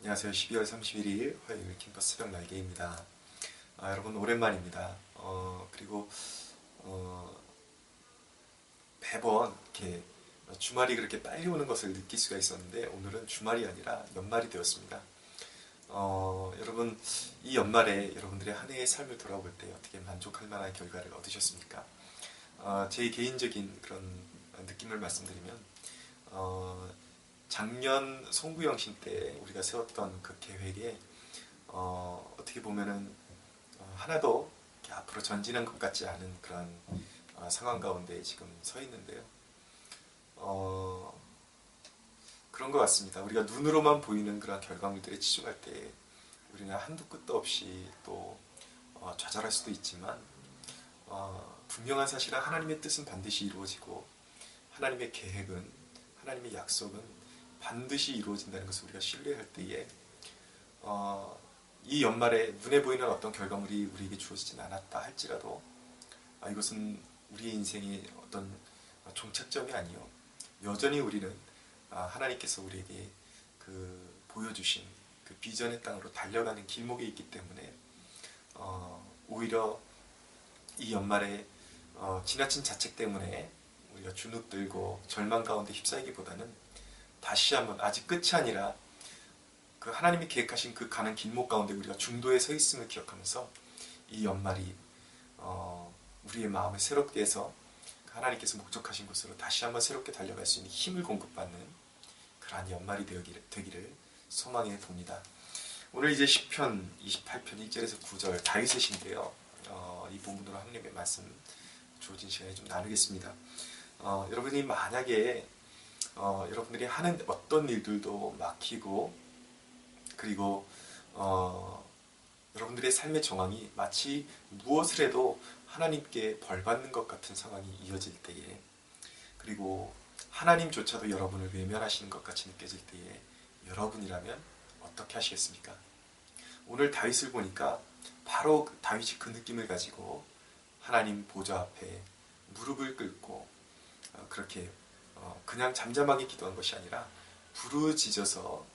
안녕하세요. 12월 31일 화요일 캠퍼스 새벽 날개입니다. 여러분 오랜만입니다. 그리고 매번 이렇게 주말이 그렇게 빨리 오는 것을 느낄 수가 있었는데 오늘은 주말이 아니라 연말이 되었습니다. 여러분 이 연말에 여러분들의 한 해의 삶을 돌아볼 때 어떻게 만족할 만한 결과를 얻으셨습니까? 제 개인적인 그런 느낌을 말씀드리면 작년 송구영신 때 우리가 세웠던 그 계획에 어떻게 보면은 하나도 이렇게 앞으로 전진한 것 같지 않은 그런 상황 가운데 지금 서 있는데요. 어, 그런 것 같습니다. 우리가 눈으로만 보이는 그런 결과물들에 치중할 때 우리는 한도 끝도 없이 또 좌절할 수도 있지만 분명한 사실은 하나님의 뜻은 반드시 이루어지고 하나님의 계획은 하나님의 약속은 반드시 이루어진다는 것을 우리가 신뢰할 때에 이 연말에 눈에 보이는 어떤 결과물이 우리에게 주어지진 않았다 할지라도 이것은 우리의 인생의 어떤 종착점이 아니요 여전히 우리는 하나님께서 우리에게 보여주신 그 비전의 땅으로 달려가는 길목에 있기 때문에 오히려 이 연말에 지나친 자책 때문에 우리가 주눅들고 절망 가운데 휩싸이기보다는 다시 한번 아직 끝이 아니라 그 하나님이 계획하신 그 가는 길목 가운데 우리가 중도에 서 있음을 기억하면서 이 연말이 우리의 마음을 새롭게 해서 하나님께서 목적하신 곳으로 다시 한번 새롭게 달려갈 수 있는 힘을 공급받는 그러한 연말이 되기를 소망해 봅니다. 오늘 이제 시편 28편 1절에서 9절 다윗의 시인데요. 이 본문으로 하나님의 말씀 주어진 시간에 좀 나누겠습니다. 여러분이 만약에 여러분들이 하는 어떤 일들도 막히고 그리고 여러분들의 삶의 정황이 마치 무엇을 해도 하나님께 벌받는 것 같은 상황이 이어질 때에 그리고 하나님조차도 여러분을 외면하시는 것 같이 느껴질 때에 여러분이라면 어떻게 하시겠습니까? 오늘 다윗을 보니까 바로 다윗이 그 느낌을 가지고 하나님 보좌 앞에 무릎을 꿇고 그렇게 그냥 잠잠하게 기도한 것이 아니라 부르짖어서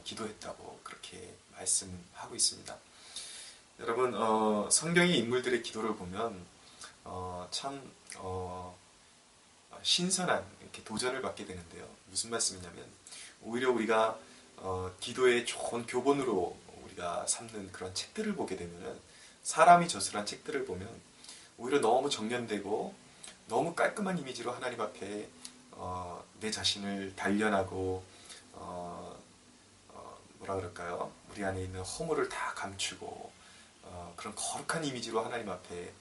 기도했다고 그렇게 말씀하고 있습니다. 여러분 성경의 인물들의 기도를 보면 참 신선한 이렇게 도전을 받게 되는데요. 무슨 말씀이냐면 오히려 우리가 기도의 좋은 교본으로 우리가 삼는 그런 책들을 보게 되면은 사람이 저술한 책들을 보면 오히려 너무 정련되고 너무 깔끔한 이미지로 하나님 앞에 내 자신을 단련하고 뭐라 그럴까요? 우리 안에 있는 허물을 다 감추고 그런 거룩한 이미지로 하나님 앞에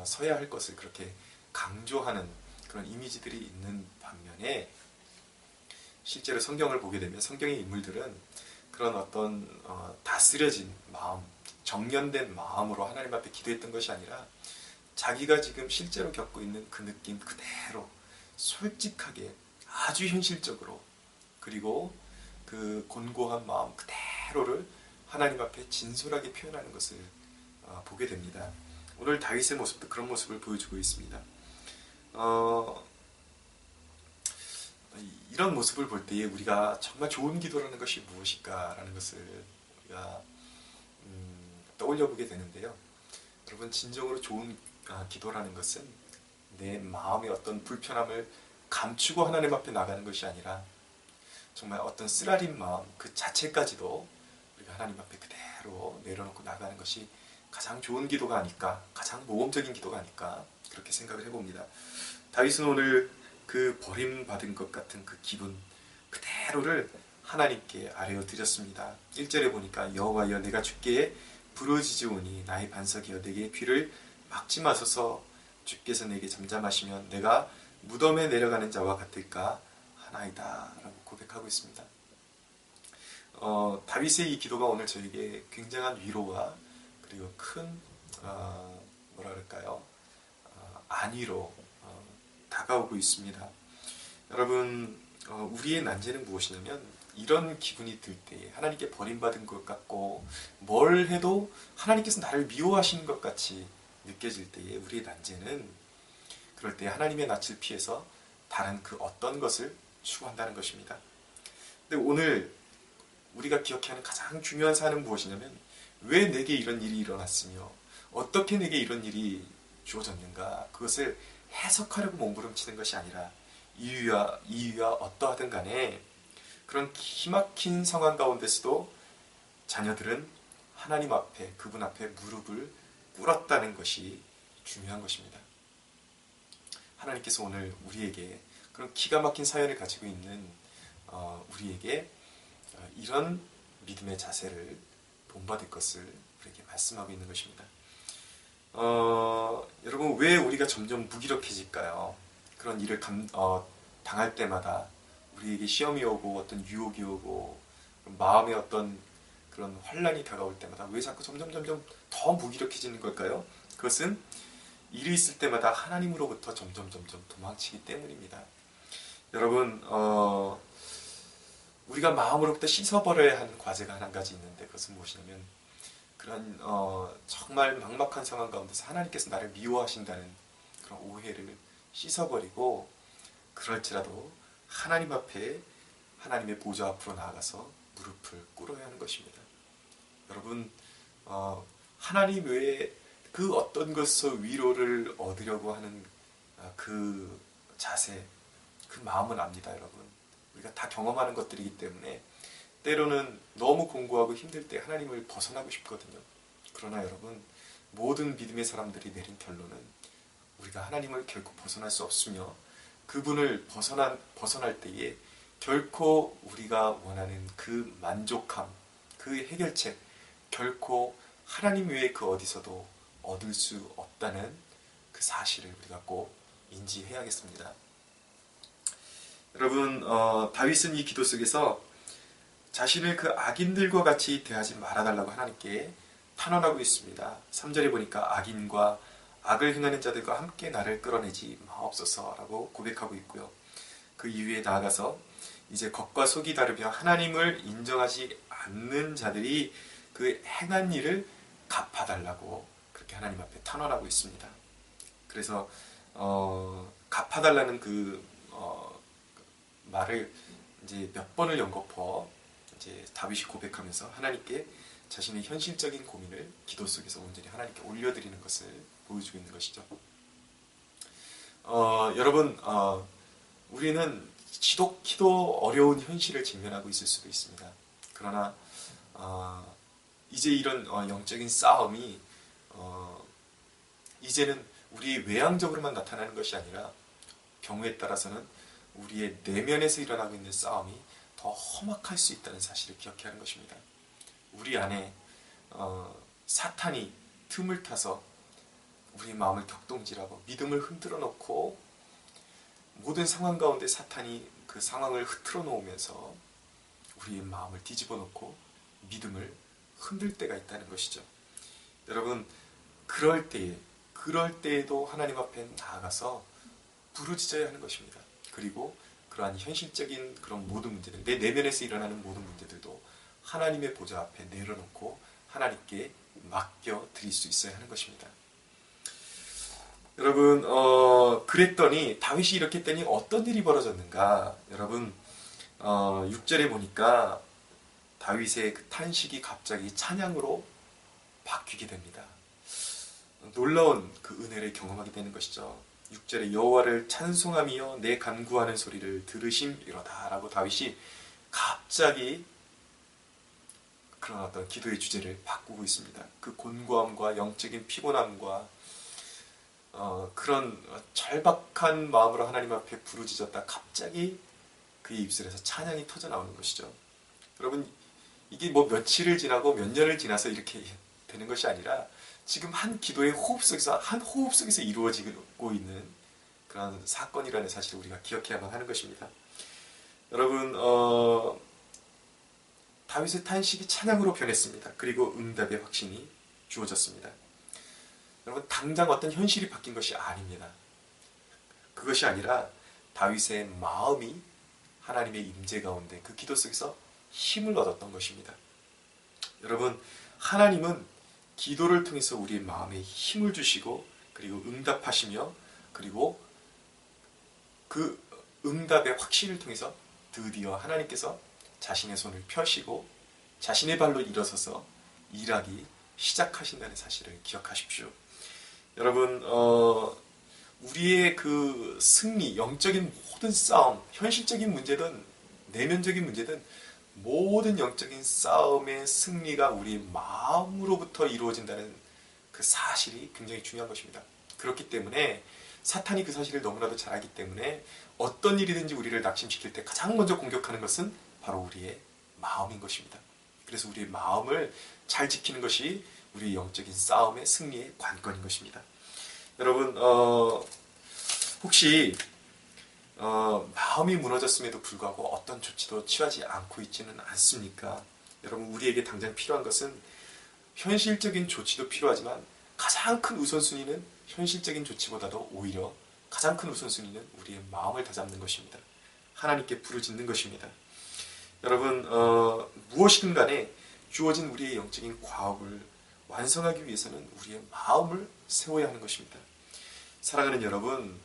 서야 할 것을 그렇게 강조하는 그런 이미지들이 있는 반면에 실제로 성경을 보게 되면 성경의 인물들은 그런 어떤 다스려진 마음, 정련된 마음으로 하나님 앞에 기도했던 것이 아니라 자기가 지금 실제로 겪고 있는 그 느낌 그대로 솔직하게 아주 현실적으로 그리고 그 곤고한 마음 그대로를 하나님 앞에 진솔하게 표현하는 것을 보게 됩니다. 오늘 다윗의 모습도 그런 모습을 보여주고 있습니다. 이런 모습을 볼 때에 우리가 정말 좋은 기도라는 것이 무엇일까라는 것을 우리가 떠올려 보게 되는데요. 여러분 진정으로 좋은 기도라는 것은 내 마음의 어떤 불편함을 감추고 하나님 앞에 나가는 것이 아니라 정말 어떤 쓰라린 마음 그 자체까지도 우리가 하나님 앞에 그대로 내려놓고 나가는 것이 가장 좋은 기도가 아닐까, 가장 모범적인 기도가 아닐까 그렇게 생각을 해봅니다. 다윗은 오늘 그 버림받은 것 같은 그 기분 그대로를 하나님께 아뢰어 드렸습니다. 1절에 보니까 여호와여 내가 주께 부르짖으오니 나의 반석이여 내게 귀를 막지 마소서 주께서 내게 잠잠하시면 내가 무덤에 내려가는 자와 같을까 하나이다 라고 고백하고 있습니다. 다윗의 이 기도가 오늘 저에게 굉장한 위로와 그리고 큰 뭐라 그럴까요? 안위로 다가오고 있습니다. 여러분 우리의 난제는 무엇이냐면 이런 기분이 들 때 하나님께 버림받은 것 같고 뭘 해도 하나님께서 나를 미워하시는 것 같이 느껴질 때에 우리의 난제는 그럴 때 하나님의 낯을 피해서 다른 그 어떤 것을 추구한다는 것입니다. 근데 오늘 우리가 기억해야 하는 가장 중요한 사안은 무엇이냐면 왜 내게 이런 일이 일어났으며 어떻게 내게 이런 일이 주어졌는가, 그것을 해석하려고 몸부림치는 것이 아니라 이유야 어떠하든 간에 그런 기막힌 상황 가운데서도 자녀들은 하나님 앞에, 그분 앞에 무릎을 꿇었다는 것이 중요한 것입니다. 하나님께서 오늘 우리에게 그런 기가 막힌 사연을 가지고 있는 우리에게 이런 믿음의 자세를 본받을 것을 우리에게 말씀하고 있는 것입니다. 여러분, 왜 우리가 점점 무기력해질까요? 그런 일을 당할 때마다 우리에게 시험이 오고 어떤 유혹이 오고 마음의 어떤 그런 환란이 다가올 때마다 왜 자꾸 점점 더 무기력해지는 걸까요? 그것은 일이 있을 때마다 하나님으로부터 점점 도망치기 때문입니다. 여러분, 우리가 마음으로부터 씻어버려야 하는 과제가 한 가지 있는데, 그것은 무엇이냐면 그런 정말 막막한 상황 가운데서 하나님께서 나를 미워하신다는 그런 오해를 씻어버리고, 그럴지라도 하나님 앞에, 하나님의 보좌 앞으로 나아가서 무릎을 꿇어야 하는 것입니다. 여러분, 하나님 외에 그 어떤 것에서 위로를 얻으려고 하는 그 자세, 그 마음은 압니다. 여러분, 우리가 다 경험하는 것들이기 때문에 때로는 너무 공고하고 힘들 때 하나님을 벗어나고 싶거든요. 그러나 여러분, 모든 믿음의 사람들이 내린 결론은 우리가 하나님을 결코 벗어날 수 없으며, 그분을 벗어날 때에 결코 우리가 원하는 그 만족함, 그 해결책, 결코 하나님 외에 그 어디서도 얻을 수 없다는 그 사실을 우리가 꼭 인지해야겠습니다. 여러분, 다윗은 이 기도 속에서 자신을 그 악인들과 같이 대하지 말아달라고 하나님께 탄원하고 있습니다. 3절에 보니까 악인과 악을 행하는 자들과 함께 나를 끌어내지 마옵소서라고 고백하고 있고요. 그 이후에 나아가서 이제 겉과 속이 다르며 하나님을 인정하지 않는 자들이 그 행한 일을 갚아달라고 그렇게 하나님 앞에 탄원하고 있습니다. 그래서 갚아달라는 그 말을 이제 몇 번을 연거푸어 이제 다윗이 고백하면서 하나님께 자신의 현실적인 고민을 기도 속에서 온전히 하나님께 올려드리는 것을 보여주고 있는 것이죠. 여러분, 우리는 지독히도 어려운 현실을 직면하고 있을 수도 있습니다. 그러나 이제 이런 영적인 싸움이 이제는 우리 외향적으로만 나타나는 것이 아니라 경우에 따라서는 우리의 내면에서 일어나고 있는 싸움이 더 험악할 수 있다는 사실을 기억해야 하는 것입니다. 우리 안에 사탄이 틈을 타서 우리 마음을 격동질하고 믿음을 흔들어 놓고, 모든 상황 가운데 사탄이 그 상황을 흐트러 놓으면서 우리의 마음을 뒤집어 놓고 믿음을 흔들 때가 있다는 것이죠. 여러분, 그럴 때에도 하나님 앞에 나아가서 부르짖어야 하는 것입니다. 그리고 그러한 현실적인 그런 모든 문제들, 내 내면에서 일어나는 모든 문제들도 하나님의 보좌 앞에 내려놓고 하나님께 맡겨 드릴 수 있어야 하는 것입니다. 여러분, 그랬더니 다윗이 이렇게 했더니 어떤 일이 벌어졌는가? 여러분, 6절에 보니까 다윗의 그 탄식이 갑자기 찬양으로 바뀌게 됩니다. 놀라운 그 은혜를 경험하게 되는 것이죠. 6절에 여호와를 찬송하며 내 간구하는 소리를 들으심이로다 라고 다윗이 갑자기 그런 어떤 기도의 주제를 바꾸고 있습니다. 그 곤고함과 영적인 피곤함과 그런 절박한 마음으로 하나님 앞에 부르짖었다 갑자기 그의 입술에서 찬양이 터져 나오는 것이죠. 여러분, 이게 뭐 며칠을 지나고 몇 년을 지나서 이렇게 되는 것이 아니라 지금 한 기도의 호흡 속에서 이루어지고 있는 그런 사건이라는 사실을 우리가 기억해야만 하는 것입니다. 여러분, 다윗의 탄식이 찬양으로 변했습니다. 그리고 응답의 확신이 주어졌습니다. 여러분, 당장 어떤 현실이 바뀐 것이 아닙니다. 그것이 아니라 다윗의 마음이 하나님의 임재 가운데 그 기도 속에서 힘을 얻었던 것입니다. 여러분, 하나님은 기도를 통해서 우리의 마음에 힘을 주시고 그리고 응답하시며, 그리고 그 응답의 확신을 통해서 드디어 하나님께서 자신의 손을 펴시고 자신의 발로 일어서서 일하기 시작하신다는 사실을 기억하십시오. 여러분, 우리의 그 승리, 영적인 모든 싸움, 현실적인 문제든 내면적인 문제든 모든 영적인 싸움의 승리가 우리의 마음으로부터 이루어진다는 그 사실이 굉장히 중요한 것입니다. 그렇기 때문에 사탄이 그 사실을 너무나도 잘 알기 때문에 어떤 일이든지 우리를 낙심시킬 때 가장 먼저 공격하는 것은 바로 우리의 마음인 것입니다. 그래서 우리의 마음을 잘 지키는 것이 우리의 영적인 싸움의 승리의 관건인 것입니다. 여러분, 혹시 마음이 무너졌음에도 불구하고 어떤 조치도 취하지 않고 있지는 않습니까? 여러분, 우리에게 당장 필요한 것은 현실적인 조치도 필요하지만 가장 큰 우선순위는 현실적인 조치보다도 오히려 가장 큰 우선순위는 우리의 마음을 다잡는 것입니다. 하나님께 부르짖는 것입니다. 여러분, 무엇이든 간에 주어진 우리의 영적인 과업을 완성하기 위해서는 우리의 마음을 세워야 하는 것입니다. 사랑하는 여러분,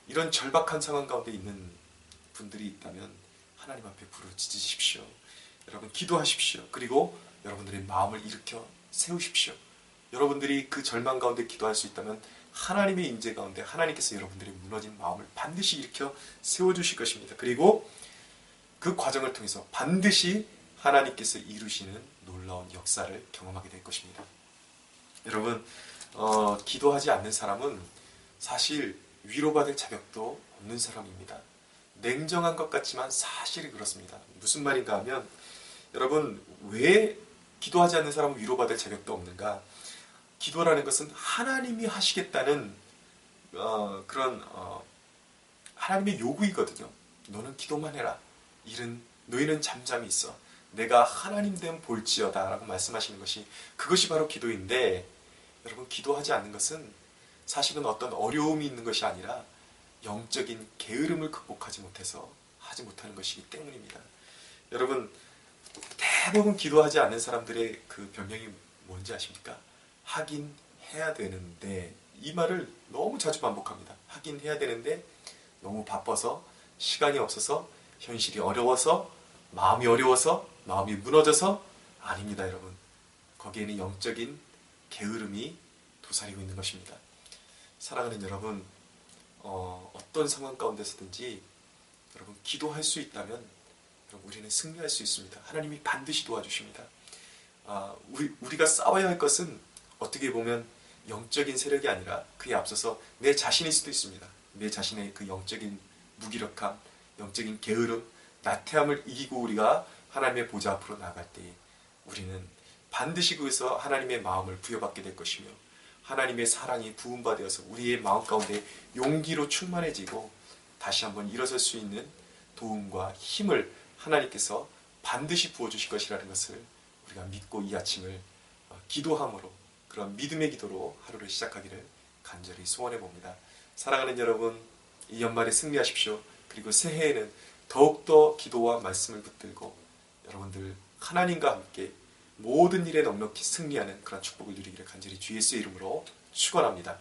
이런 절박한 상황 가운데 있는 분들이 있다면 하나님 앞에 부르짖으십시오. 여러분, 기도하십시오. 그리고 여러분들의 마음을 일으켜 세우십시오. 여러분들이 그 절망 가운데 기도할 수 있다면 하나님의 임재 가운데 하나님께서 여러분들의 무너진 마음을 반드시 일으켜 세워주실 것입니다. 그리고 그 과정을 통해서 반드시 하나님께서 이루시는 놀라운 역사를 경험하게 될 것입니다. 여러분, 기도하지 않는 사람은 사실 위로받을 자격도 없는 사람입니다. 냉정한 것 같지만 사실이 그렇습니다. 무슨 말인가 하면, 여러분, 왜 기도하지 않는 사람은 위로받을 자격도 없는가? 기도라는 것은 하나님이 하시겠다는 그런 하나님의 요구이거든요. 너는 기도만 해라. 너희는 잠잠히 있어. 내가 하나님 됨 볼지어다 라고 말씀하시는 것이, 그것이 바로 기도인데, 여러분, 기도하지 않는 것은 사실은 어떤 어려움이 있는 것이 아니라 영적인 게으름을 극복하지 못해서 하지 못하는 것이기 때문입니다. 여러분, 대부분 기도하지 않는 사람들의 그 변명이 뭔지 아십니까? 하긴 해야 되는데, 이 말을 너무 자주 반복합니다. 하긴 해야 되는데 너무 바빠서, 시간이 없어서, 현실이 어려워서, 마음이 어려워서, 마음이 무너져서. 아닙니다, 여러분. 거기에는 영적인 게으름이 도사리고 있는 것입니다. 사랑하는 여러분, 어떤 상황 가운데서든지 여러분, 기도할 수 있다면 여러분, 우리는 승리할 수 있습니다. 하나님이 반드시 도와주십니다. 우리가 싸워야 할 것은 어떻게 보면 영적인 세력이 아니라 그에 앞서서 내 자신일 수도 있습니다. 내 자신의 그 영적인 무기력함, 영적인 게으름, 나태함을 이기고 우리가 하나님의 보좌 앞으로 나아갈 때 우리는 반드시 그에서 하나님의 마음을 부여받게 될 것이며, 하나님의 사랑이 부음받아서 우리의 마음 가운데 용기로 충만해지고 다시 한번 일어설 수 있는 도움과 힘을 하나님께서 반드시 부어주실 것이라는 것을 우리가 믿고 이 아침을 기도함으로, 그런 믿음의 기도로 하루를 시작하기를 간절히 소원해 봅니다. 사랑하는 여러분, 이 연말에 승리하십시오. 그리고 새해에는 더욱더 기도와 말씀을 붙들고 여러분들 하나님과 함께 모든 일에 넉넉히 승리하는 그런 축복을 누리기를 간절히 주 예수의 이름으로 축원합니다.